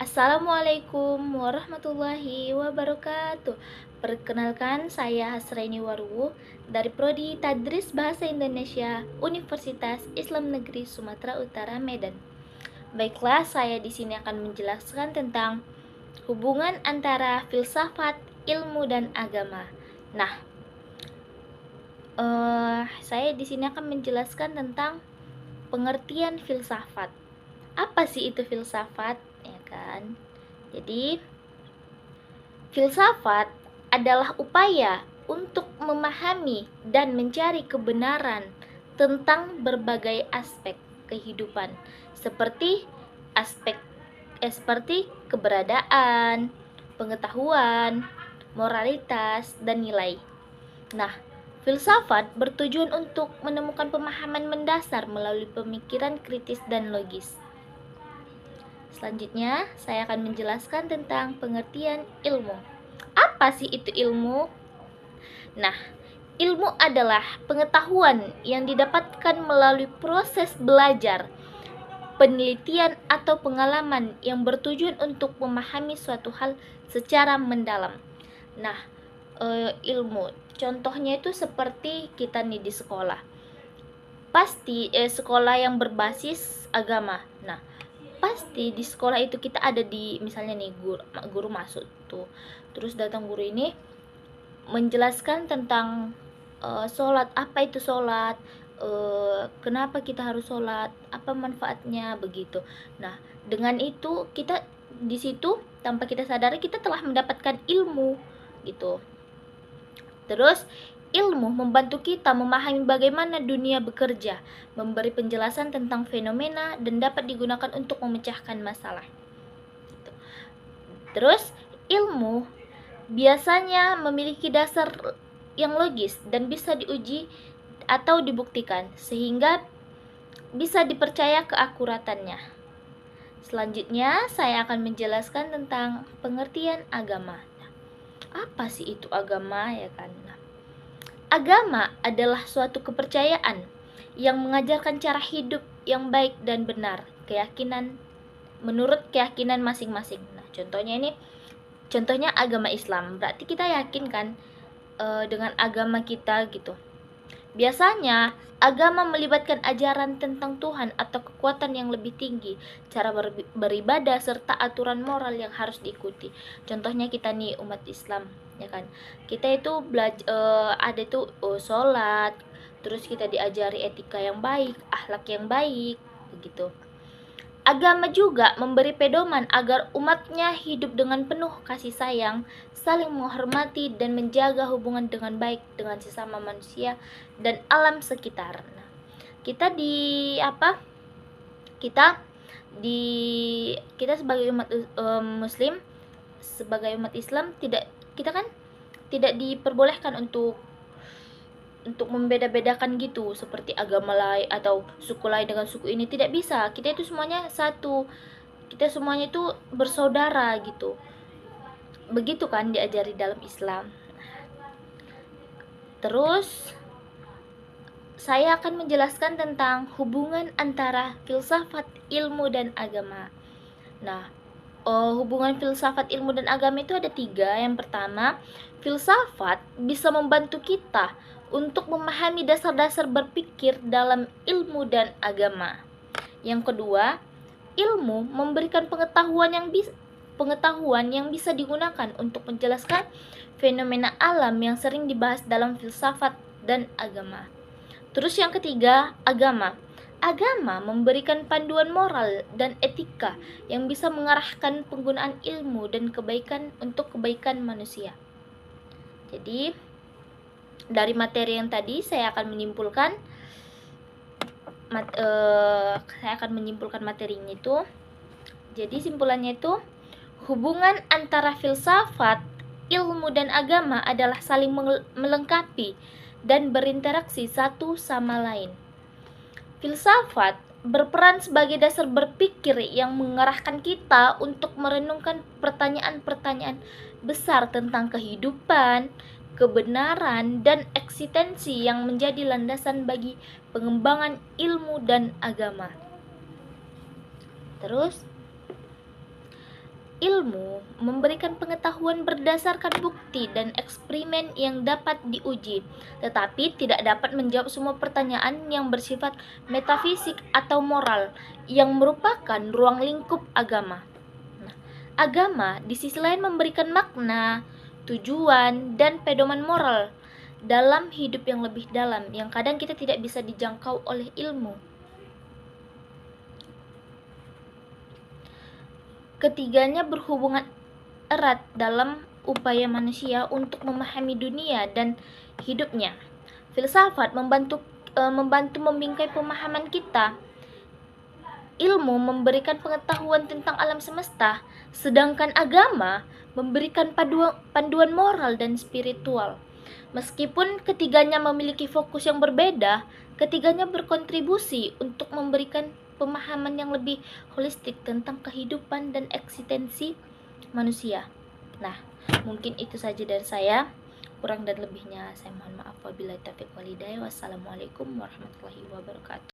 Assalamualaikum warahmatullahi wabarakatuh. Perkenalkan, saya Hasraini Waruwu dari Prodi Tadris Bahasa Indonesia Universitas Islam Negeri Sumatera Utara, Medan. Baiklah, saya di sini akan menjelaskan tentang hubungan antara filsafat, ilmu, dan agama. Nah, saya di sini akan menjelaskan tentang pengertian filsafat. Apa sih itu filsafat? Ya kan? Jadi, filsafat adalah upaya untuk memahami dan mencari kebenaran tentang berbagai aspek kehidupan, seperti aspek seperti keberadaan, pengetahuan, moralitas, dan nilai. Nah, filsafat bertujuan untuk menemukan pemahaman mendasar melalui pemikiran kritis dan logis. Selanjutnya, saya akan menjelaskan tentang pengertian ilmu. Apa sih itu ilmu? Nah, ilmu adalah pengetahuan yang didapatkan melalui proses belajar, penelitian, atau pengalaman yang bertujuan untuk memahami suatu hal secara mendalam. Nah, ilmu contohnya itu seperti kita nih di sekolah. Pasti sekolah yang berbasis agama. Nah, pasti di sekolah itu kita ada di misalnya nih guru masuk tuh, terus datang guru ini menjelaskan tentang sholat, apa itu sholat, kenapa kita harus sholat, apa manfaatnya, begitu. Nah, dengan itu kita di situ tanpa kita sadari kita telah mendapatkan ilmu gitu. Terus ilmu membantu kita memahami bagaimana dunia bekerja, memberi penjelasan tentang fenomena, dan dapat digunakan untuk memecahkan masalah. Terus ilmu biasanya memiliki dasar yang logis dan bisa diuji atau dibuktikan, sehingga bisa dipercaya keakuratannya. Selanjutnya, saya akan menjelaskan tentang pengertian agama. Apa sih itu agama, ya kan? Agama adalah suatu kepercayaan yang mengajarkan cara hidup yang baik dan benar, keyakinan menurut keyakinan masing-masing. Nah, contohnya agama Islam. Berarti kita yakin kan dengan agama kita gitu. Biasanya agama melibatkan ajaran tentang Tuhan atau kekuatan yang lebih tinggi, cara beribadah, serta aturan moral yang harus diikuti. Contohnya kita nih umat Islam, ya kan? Kita itu ada itu sholat, terus kita diajari etika yang baik, akhlak yang baik, begitu. Agama juga memberi pedoman agar umatnya hidup dengan penuh kasih sayang, saling menghormati, dan menjaga hubungan dengan baik dengan sesama manusia dan alam sekitar. Nah, kita kita sebagai umat Muslim, sebagai umat Islam, kita kan tidak diperbolehkan untuk membeda-bedakan gitu, seperti agama lain atau suku lain dengan suku ini, tidak bisa. Kita itu semuanya satu, kita semuanya itu bersaudara gitu, begitu kan diajari dalam Islam. Terus saya akan menjelaskan tentang hubungan antara filsafat, ilmu, dan agama. Nah, hubungan filsafat, ilmu, dan agama itu ada 3. Yang pertama, filsafat bisa membantu kita untuk memahami dasar-dasar berpikir dalam ilmu dan agama. Yang kedua, ilmu memberikan pengetahuan yang bisa digunakan untuk menjelaskan fenomena alam yang sering dibahas dalam filsafat dan agama. Terus yang ketiga, agama. Agama memberikan panduan moral dan etika yang bisa mengarahkan penggunaan ilmu dan kebaikan untuk kebaikan manusia. Jadi, dari materi yang tadi saya akan menyimpulkan materinya itu. Jadi simpulannya itu, hubungan antara filsafat, ilmu, dan agama adalah saling melengkapi dan berinteraksi satu sama lain. Filsafat berperan sebagai dasar berpikir yang mengarahkan kita untuk merenungkan pertanyaan-pertanyaan besar tentang kehidupan, kebenaran, dan eksistensi yang menjadi landasan bagi pengembangan ilmu dan agama. Terus Ilmu memberikan pengetahuan berdasarkan bukti dan eksperimen yang dapat diuji, tetapi tidak dapat menjawab semua pertanyaan yang bersifat metafisik atau moral, yang merupakan ruang lingkup agama. Nah, agama di sisi lain memberikan makna, tujuan, dan pedoman moral dalam hidup yang lebih dalam, yang kadang kita tidak bisa dijangkau oleh ilmu. Ketiganya berhubungan erat dalam upaya manusia untuk memahami dunia dan hidupnya. Filsafat membantu membingkai pemahaman kita. Ilmu memberikan pengetahuan tentang alam semesta, sedangkan agama memberikan panduan moral dan spiritual. Meskipun ketiganya memiliki fokus yang berbeda, ketiganya berkontribusi untuk memberikan pemahaman yang lebih holistik tentang kehidupan dan eksistensi manusia. Nah, mungkin itu saja dari saya. Kurang dan lebihnya saya mohon maaf. Wabillahi taufiq walhidayah. Wassalamualaikum warahmatullahi wabarakatuh.